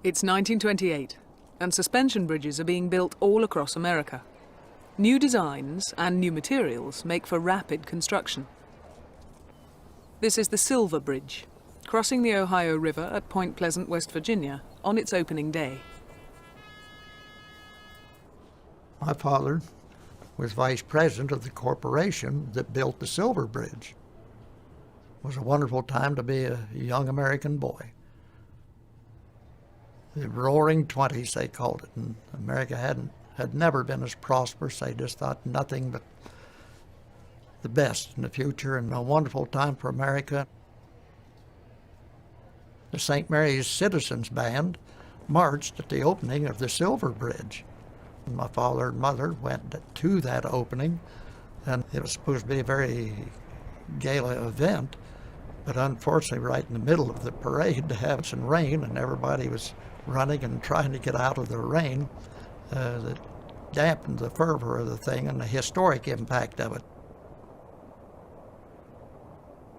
It's 1928, and suspension bridges are being built all across America. New designs and new materials make for rapid construction. This is the Silver Bridge, crossing the Ohio River at Point Pleasant, West Virginia, on its opening day. My father was vice president of the corporation that built the Silver Bridge. It was a wonderful time to be a young American boy. The Roaring Twenties, they called it, and America had never been as prosperous. They just thought nothing but the best in the future, and a wonderful time for America. The St. Mary's Citizens Band marched at the opening of the Silver Bridge. My father and mother went to that opening, and it was supposed to be a very gala event, but unfortunately right in the middle of the parade they had some rain, and everybody was running and trying to get out of the rain. That dampened the fervor of the thing and the historic impact of it.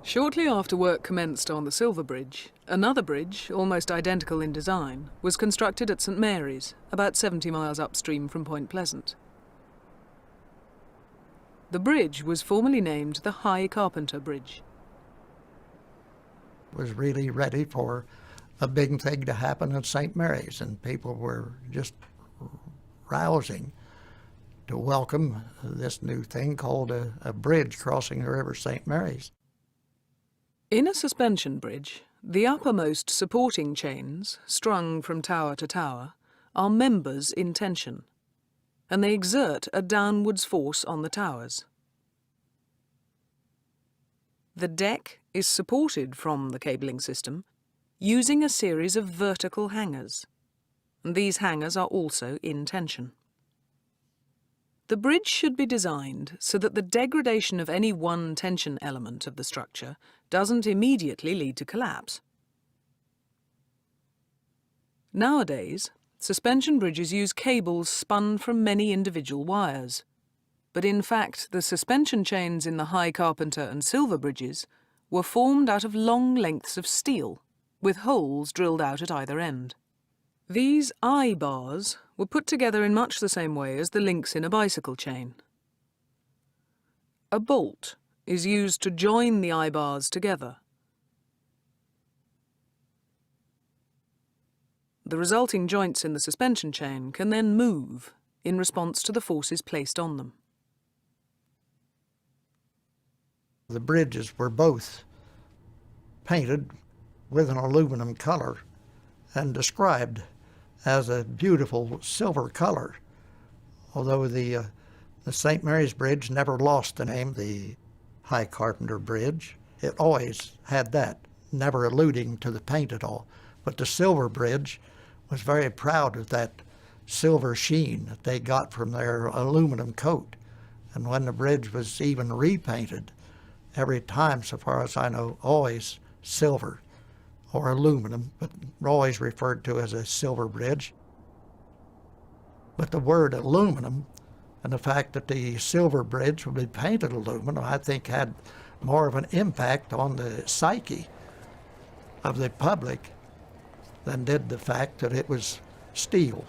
Shortly after work commenced on the Silver Bridge, another bridge, almost identical in design, was constructed at St. Mary's, about 70 miles upstream from Point Pleasant. The bridge was formerly named the High Carpenter Bridge. It was really ready for a big thing to happen at St. Mary's, and people were just rousing to welcome this new thing called a bridge crossing the River St. Mary's. In a suspension bridge, the uppermost supporting chains, strung from tower to tower, are members in tension, and they exert a downwards force on the towers. The deck is supported from the cabling system using a series of vertical hangers, and these hangers are also in tension. The bridge should be designed so that the degradation of any one tension element of the structure doesn't immediately lead to collapse. Nowadays, suspension bridges use cables spun from many individual wires, but in fact the suspension chains in the High Carpenter and Silver bridges were formed out of long lengths of steel, with holes drilled out at either end. These eye-bars were put together in much the same way as the links in a bicycle chain. A bolt is used to join the eye-bars together. The resulting joints in the suspension chain can then move in response to the forces placed on them. The bridges were both painted with an aluminum color and described as a beautiful silver color. Although the St. Mary's Bridge never lost the name, the High Carpenter Bridge. It always had that, never alluding to the paint at all. But the Silver Bridge was very proud of that silver sheen that they got from their aluminum coat. And when the bridge was even repainted, every time, so far as I know, always silver or aluminum, but always referred to as a silver bridge. But the word aluminum and the fact that the Silver Bridge would be painted aluminum, I think had more of an impact on the psyche of the public than did the fact that it was steel.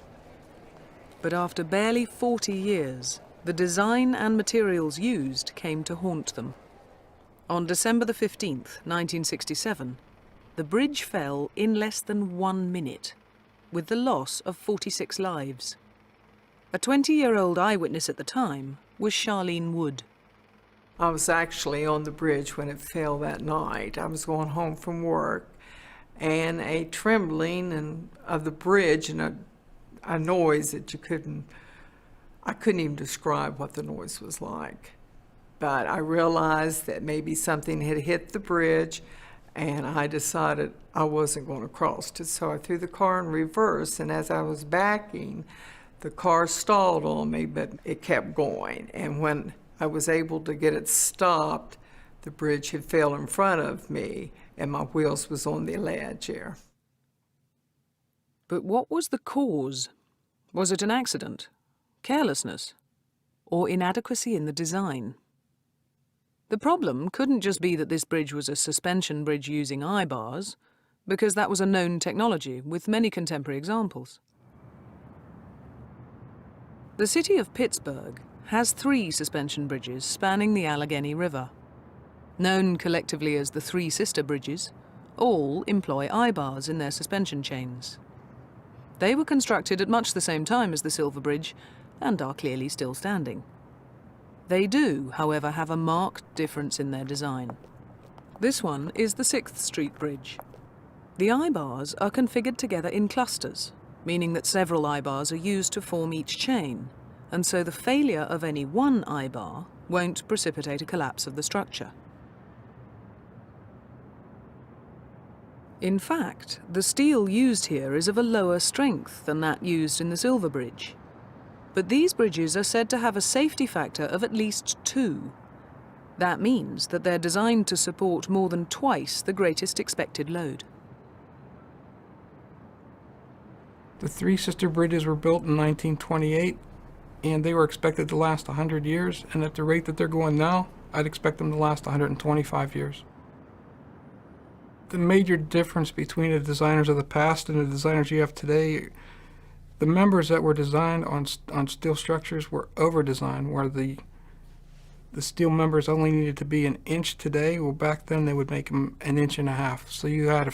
But after barely 40 years, the design and materials used came to haunt them. On December the 15th, 1967, the bridge fell in less than 1 minute, with the loss of 46 lives. A 20-year-old eyewitness at the time was Charlene Wood. I was actually on the bridge when it fell that night. I was going home from work, and a trembling of the bridge and a noise that I couldn't even describe what the noise was like. But I realized that maybe something had hit the bridge, and I decided I wasn't going to cross it. So I threw the car in reverse, and as I was backing, the car stalled on me, but it kept going. And when I was able to get it stopped, the bridge had fell in front of me, and my wheels was on the ledge there. But what was the cause? Was it an accident, carelessness, or inadequacy in the design? The problem couldn't just be that this bridge was a suspension bridge using eye bars. because that was a known technology with many contemporary examples. The city of Pittsburgh has 3 suspension bridges spanning the Allegheny River. Known collectively as the Three Sister Bridges, all employ eye-bars in their suspension chains. They were constructed at much the same time as the Silver Bridge and are clearly still standing. They do, however, have a marked difference in their design. This one is the 6th Street Bridge. The eye-bars are configured together in clusters, meaning that several eye-bars are used to form each chain, and so the failure of any one eye-bar won't precipitate a collapse of the structure. In fact, the steel used here is of a lower strength than that used in the Silver Bridge. But these bridges are said to have a safety factor of at least 2. That means that they're designed to support more than twice the greatest expected load. The Three Sister Bridges were built in 1928, and they were expected to last 100 years, and at the rate that they're going now, I'd expect them to last 125 years. The major difference between the designers of the past and the designers you have today, the members that were designed on steel structures were over-designed, where the steel members only needed to be 1 inch today. Well, back then they would make them 1.5 inches. So you had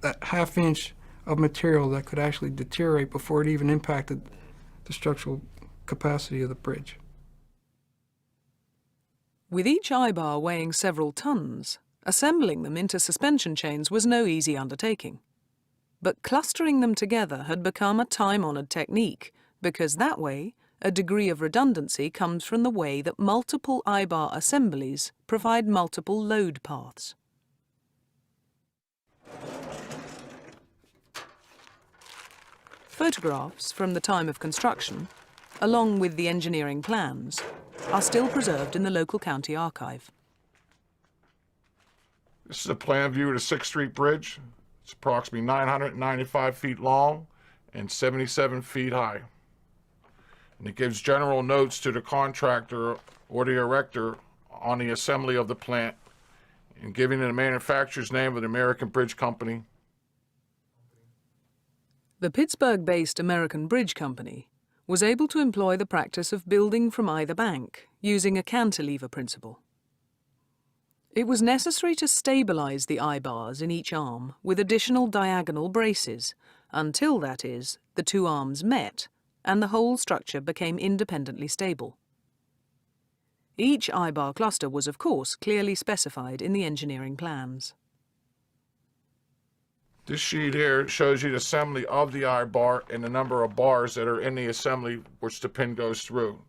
that 1/2 inch of material that could actually deteriorate before it even impacted the structural capacity of the bridge. With each eye-bar weighing several tons, assembling them into suspension chains was no easy undertaking. But clustering them together had become a time-honored technique, because that way, a degree of redundancy comes from the way that multiple eye-bar assemblies provide multiple load paths. Photographs from the time of construction, along with the engineering plans, are still preserved in the local county archive. This is a plan view of the 6th Street Bridge. It's approximately 995 feet long and 77 feet high. And it gives general notes to the contractor or the erector on the assembly of the plant and giving the manufacturer's name of the American Bridge Company. The Pittsburgh-based American Bridge Company was able to employ the practice of building from either bank using a cantilever principle. It was necessary to stabilize the eye-bars in each arm with additional diagonal braces until, that is, the 2 arms met and the whole structure became independently stable. Each eye-bar cluster was, of course, clearly specified in the engineering plans. This sheet here shows you the assembly of the eye bar and the number of bars that are in the assembly which the pin goes through.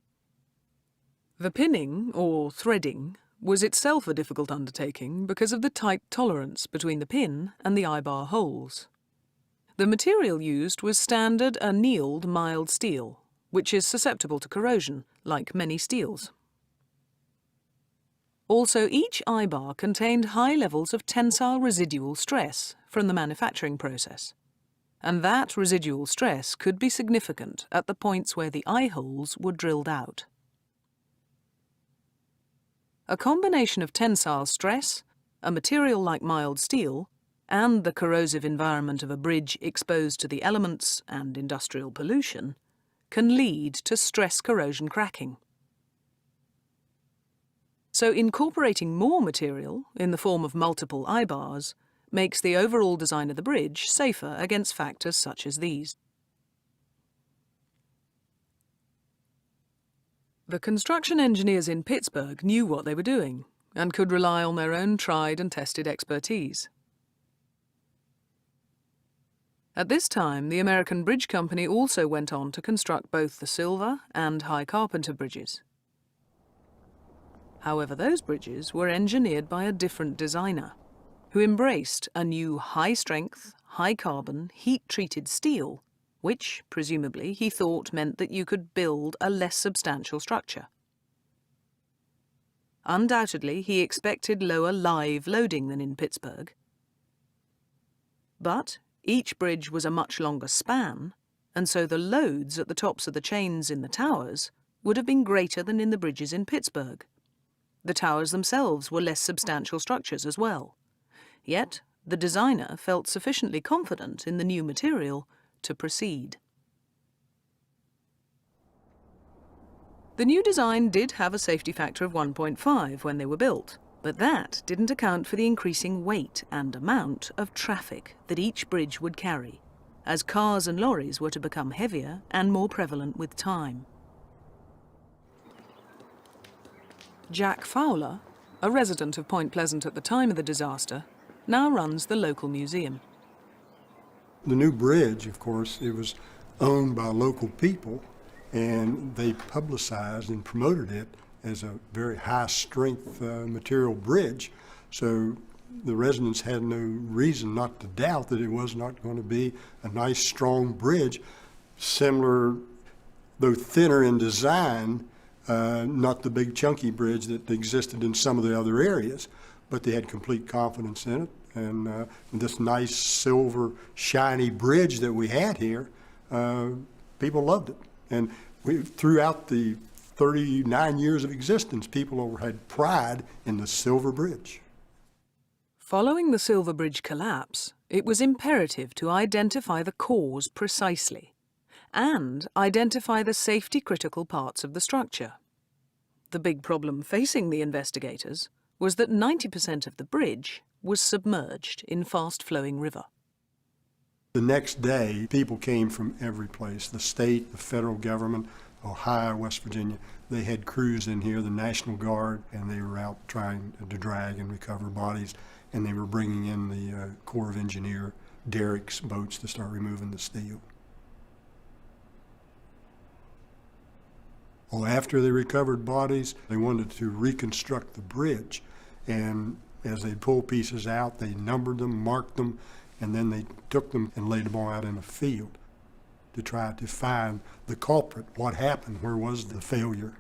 The pinning, or threading, was itself a difficult undertaking because of the tight tolerance between the pin and the eye-bar holes. The material used was standard annealed mild steel, which is susceptible to corrosion, like many steels. Also, each eye-bar contained high levels of tensile residual stress from the manufacturing process, and that residual stress could be significant at the points where the eye holes were drilled out. A combination of tensile stress, a material like mild steel, and the corrosive environment of a bridge exposed to the elements and industrial pollution can lead to stress corrosion cracking. So incorporating more material in the form of multiple eye bars makes the overall design of the bridge safer against factors such as these. The construction engineers in Pittsburgh knew what they were doing and could rely on their own tried and tested expertise. At this time, the American Bridge Company also went on to construct both the Silver and High Carpenter bridges. However, those bridges were engineered by a different designer, who embraced a new high-strength, high-carbon, heat-treated steel, which, presumably, he thought meant that you could build a less substantial structure. Undoubtedly, he expected lower live loading than in Pittsburgh. But each bridge was a much longer span, and so the loads at the tops of the chains in the towers would have been greater than in the bridges in Pittsburgh. The towers themselves were less substantial structures as well. Yet, the designer felt sufficiently confident in the new material to proceed. The new design did have a safety factor of 1.5 when they were built, but that didn't account for the increasing weight and amount of traffic that each bridge would carry, as cars and lorries were to become heavier and more prevalent with time. Jack Fowler, a resident of Point Pleasant at the time of the disaster, now runs the local museum. The new bridge, of course, it was owned by local people, and they publicized and promoted it as a very high-strength material bridge. So the residents had no reason not to doubt that it was not going to be a nice, strong bridge, similar, though thinner in design, not the big chunky bridge that existed in some of the other areas, but they had complete confidence in it. And this nice silver shiny bridge that we had here, people loved it. And throughout the 39 years of existence, people had pride in the silver bridge. Following the Silver Bridge collapse, it was imperative to identify the cause precisely and identify the safety-critical parts of the structure. The big problem facing the investigators was that 90% of the bridge was submerged in fast-flowing river. The next day, people came from every place, the state, the federal government, Ohio, West Virginia. They had crews in here, the National Guard, and they were out trying to drag and recover bodies, and they were bringing in the Corps of Engineer derricks, boats to start removing the steel. Well, after they recovered bodies, they wanted to reconstruct the bridge, and as they pulled pieces out, they numbered them, marked them, and then they took them and laid them all out in a field to try to find the culprit, what happened, where was the failure.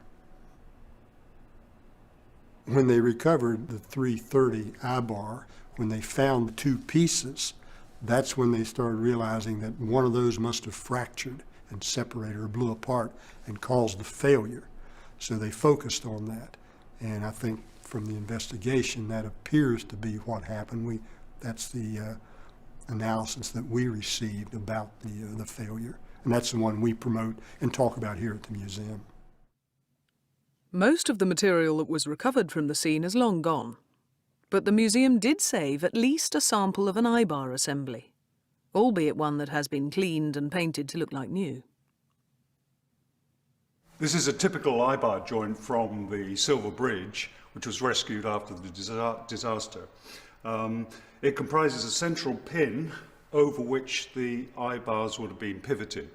When they recovered the 330 I-bar, when they found the two pieces, that's when they started realizing that one of those must have fractured and separated or blew apart and caused the failure. So they focused on that. And I think from the investigation, that appears to be what happened. That's the analysis that we received about the failure. And that's the one we promote and talk about here at the museum. Most of the material that was recovered from the scene is long gone, but the museum did save at least a sample of an I-bar assembly, albeit one that has been cleaned and painted to look like new. This is a typical I-bar joint from the Silver Bridge, which was rescued after the disaster. It comprises a central pin over which the I-bars would have been pivoted.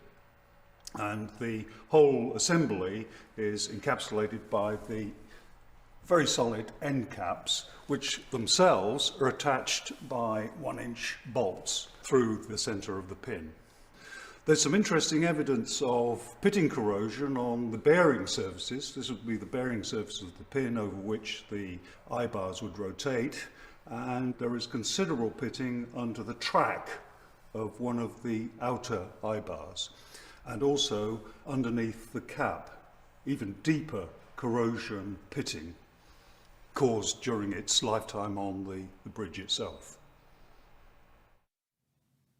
And the whole assembly is encapsulated by the very solid end caps, which themselves are attached by 1-inch bolts through the center of the pin. There's some interesting evidence of pitting corrosion on the bearing surfaces. This would be the bearing surface of the pin over which the I-bars would rotate. And there is considerable pitting under the track of one of the outer I-bars, and also underneath the cap, even deeper corrosion pitting caused during its lifetime on the bridge itself.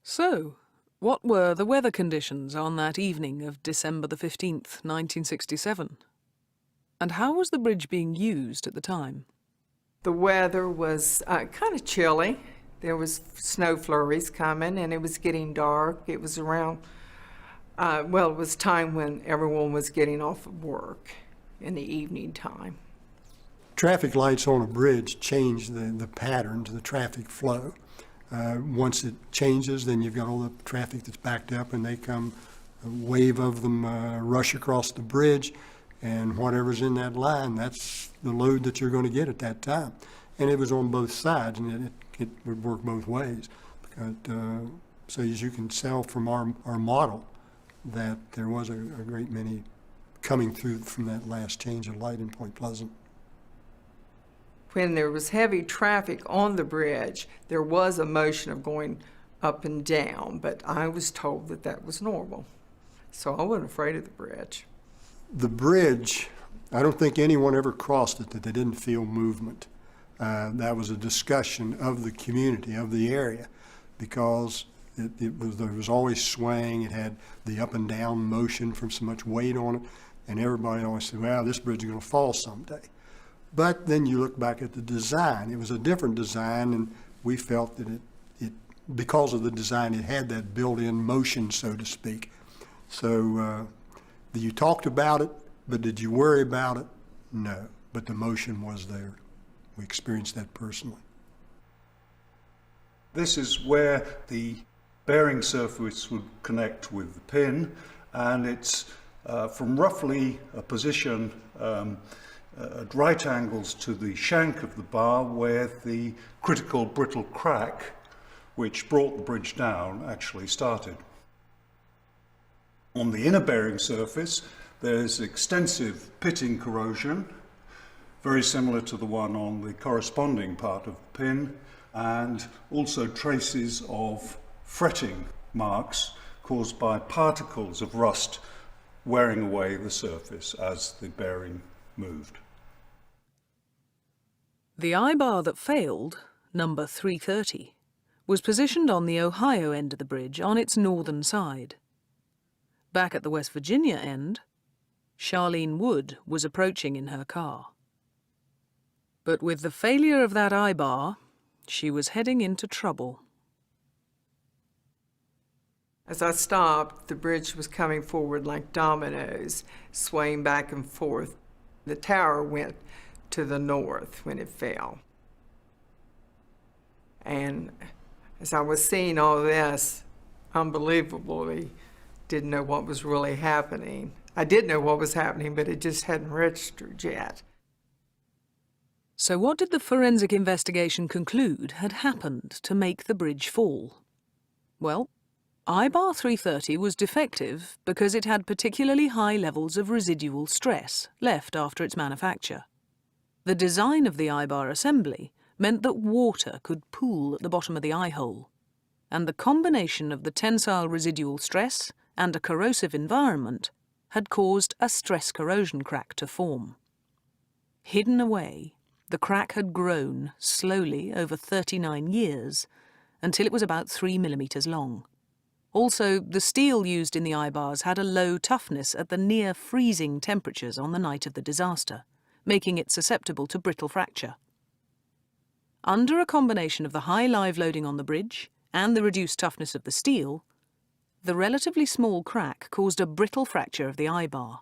So, what were the weather conditions on that evening of December the 15th, 1967? And how was the bridge being used at the time? The weather was kind of chilly. There was snow flurries coming, and it was getting dark. It was around, it was time when everyone was getting off of work in the evening time. Traffic lights on a bridge change the pattern to the traffic flow. Once it changes, then you've got all the traffic that's backed up, and they come, a wave of them rush across the bridge, and whatever's in that line, that's the load that you're going to get at that time. And it was on both sides, and it would work both ways. So as you can tell from our model, that there was a great many coming through from that last change of light in Point Pleasant. When there was heavy traffic on the bridge, there was a motion of going up and down, but I was told that that was normal. So I wasn't afraid of the bridge. The bridge, I don't think anyone ever crossed it that they didn't feel movement. That was a discussion of the community, of the area, because there was always swaying. It had the up and down motion from so much weight on it, and everybody always said, well, this bridge is going to fall someday. But then you look back at the design. It was a different design, and we felt that it because of the design, it had that built-in motion, so to speak. So you talked about it, but did you worry about it? No, but the motion was there. We experienced that personally. This is where the bearing surface would connect with the pin, and it's from roughly a position at right angles to the shank of the bar where the critical brittle crack which brought the bridge down actually started. On the inner bearing surface there's extensive pitting corrosion, very similar to the one on the corresponding part of the pin, and also traces of fretting marks caused by particles of rust wearing away the surface as the bearing moved. The eye-bar that failed, number 330, was positioned on the Ohio end of the bridge on its northern side. Back at the West Virginia end, Charlene Wood was approaching in her car. But with the failure of that eye-bar, she was heading into trouble. As I stopped, the bridge was coming forward like dominoes, swaying back and forth. The tower went to the north when it fell. And as I was seeing all this, unbelievably, didn't know what was really happening. I did know what was happening, but it just hadn't registered yet. So what did the forensic investigation conclude had happened to make the bridge fall? Well, eye-bar 330 was defective because it had particularly high levels of residual stress left after its manufacture. The design of the eye-bar assembly meant that water could pool at the bottom of the eye hole, and the combination of the tensile residual stress and a corrosive environment had caused a stress corrosion crack to form. Hidden away, the crack had grown slowly over 39 years until it was about 3 millimeters long. Also, the steel used in the eye bars had a low toughness at the near freezing temperatures on the night of the disaster, making it susceptible to brittle fracture. Under a combination of the high live loading on the bridge and the reduced toughness of the steel, the relatively small crack caused a brittle fracture of the eye bar.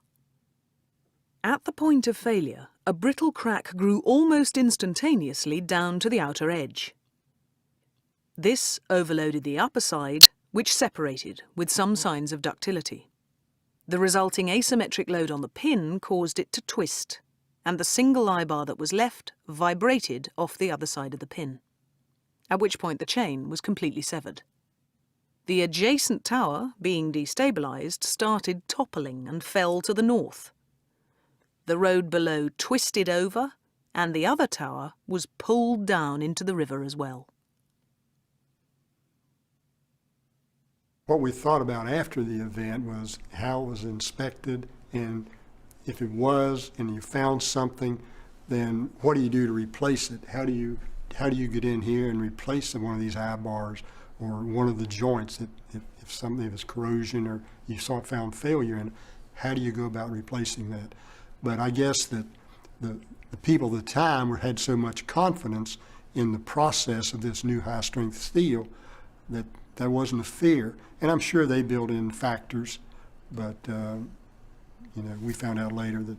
At the point of failure, a brittle crack grew almost instantaneously down to the outer edge. This overloaded the upper side, which separated with some signs of ductility. The resulting asymmetric load on the pin caused it to twist, and the single eye bar that was left vibrated off the other side of the pin, at which point the chain was completely severed. The adjacent tower, being destabilized, started toppling and fell to the north. The road below twisted over, and the other tower was pulled down into the river as well. What we thought about after the event was how it was inspected, and if it was and you found something, then what do you do to replace it? How do you get in here and replace one of these eye bars or one of the joints if something, if it's corrosion or you found failure in it? How do you go about replacing that? But I guess that the people at the time had so much confidence in the process of this new high-strength steel that there wasn't a fear. And I'm sure they built in factors, but we found out later that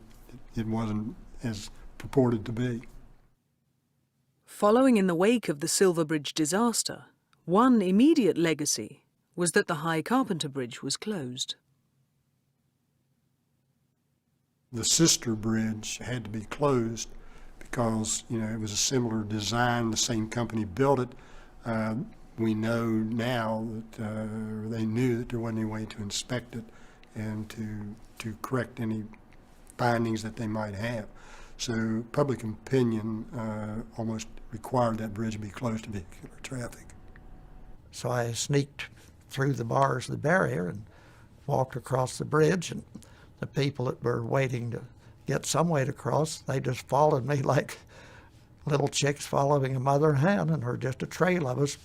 it wasn't as purported to be. Following in the wake of the Silver Bridge disaster, one immediate legacy was that the High Carpenter Bridge was closed. The sister bridge had to be closed because, it was a similar design. The same company built it. We know now that they knew that there wasn't any way to inspect it and to correct any findings that they might have. So public opinion almost required that bridge to be closed to vehicular traffic. So I sneaked through the bars of the barrier and walked across the bridge, and the people that were waiting to get some way to cross, they just followed me like little chicks following a mother hen, and there were just a trail of us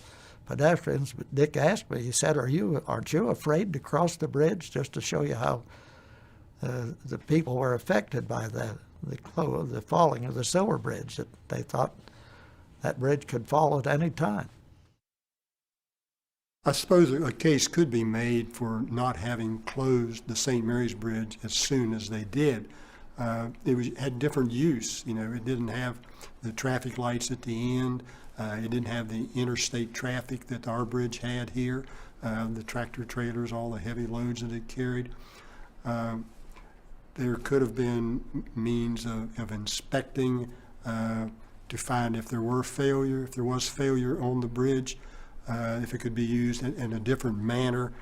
pedestrians. But Dick asked me, he said, aren't you afraid to cross the bridge, just to show you how the people were affected by the falling of the Silver Bridge, that they thought that bridge could fall at any time. I suppose a case could be made for not having closed the St. Mary's Bridge as soon as they did. It had different use. It didn't have the traffic lights at the end. It didn't have the interstate traffic that our bridge had here, the tractor trailers, all the heavy loads that it carried. There could have been means of inspecting to find if there was failure on the bridge, if it could be used in a different manner.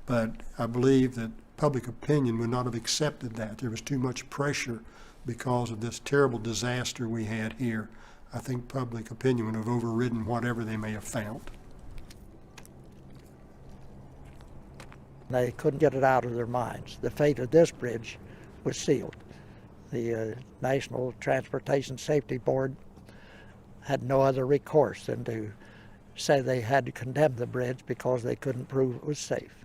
But I believe that public opinion would not have accepted that. There was too much pressure because of this terrible disaster we had here. I think public opinion would have overridden whatever they may have found. They couldn't get it out of their minds. The fate of this bridge was sealed. The National Transportation Safety Board had no other recourse than to say they had to condemn the bridge because they couldn't prove it was safe.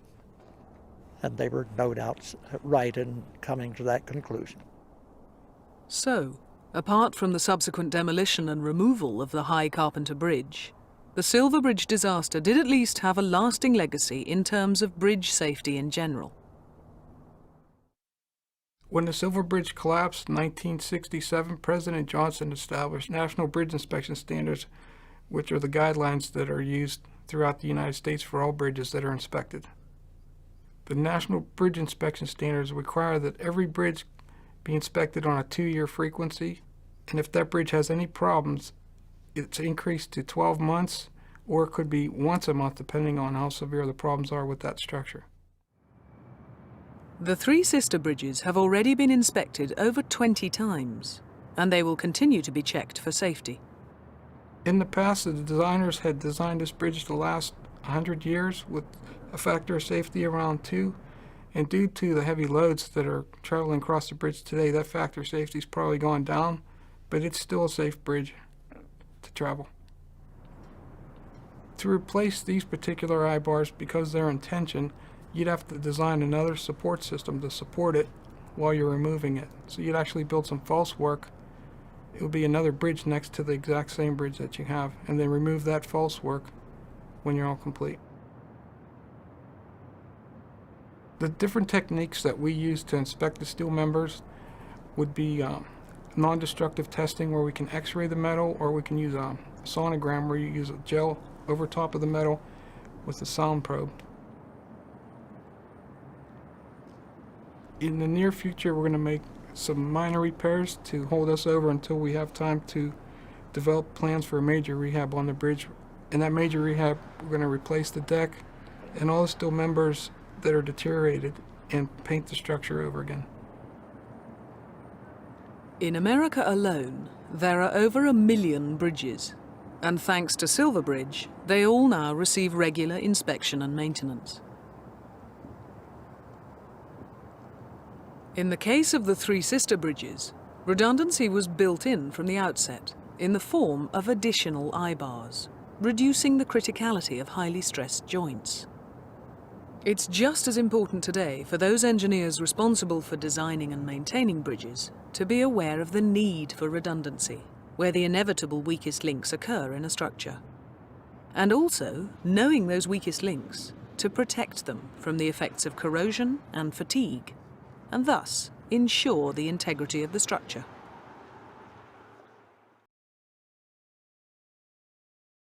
And they were no doubt right in coming to that conclusion. So, apart from the subsequent demolition and removal of the High Carpenter Bridge, the Silver Bridge disaster did at least have a lasting legacy in terms of bridge safety in general. When the Silver Bridge collapsed in 1967, President Johnson established National Bridge Inspection Standards, which are the guidelines that are used throughout the United States for all bridges that are inspected. The National Bridge Inspection Standards require that every bridge be inspected on a 2-year frequency, and if that bridge has any problems, it's increased to 12 months, or it could be once a month, depending on how severe the problems are with that structure. The three sister bridges have already been inspected over 20 times, and they will continue to be checked for safety. In the past, the designers had designed this bridge to last 100 years with a factor of safety around 2, and due to the heavy loads that are traveling across the bridge today, that factor of safety has probably gone down, but it's still a safe bridge to travel. To replace these particular I-bars, because they're in tension, you'd have to design another support system to support it while you're removing it. So you'd actually build some false work. It would be another bridge next to the exact same bridge that you have, and then remove that false work when you're all complete. The different techniques that we use to inspect the steel members would be non-destructive testing, where we can x-ray the metal, or we can use a sonogram, where you use a gel over top of the metal with a sound probe. In the near future, we're going to make some minor repairs to hold us over until we have time to develop plans for a major rehab on the bridge. In that major rehab, we're going to replace the deck and all the steel members that are deteriorated and paint the structure over again. In America alone, there are over 1 million bridges, and thanks to Silver Bridge, they all now receive regular inspection and maintenance. In the case of the three sister bridges, redundancy was built in from the outset in the form of additional I-bars, reducing the criticality of highly stressed joints. It's just as important today for those engineers responsible for designing and maintaining bridges to be aware of the need for redundancy, where the inevitable weakest links occur in a structure. And also, knowing those weakest links to protect them from the effects of corrosion and fatigue, and thus ensure the integrity of the structure.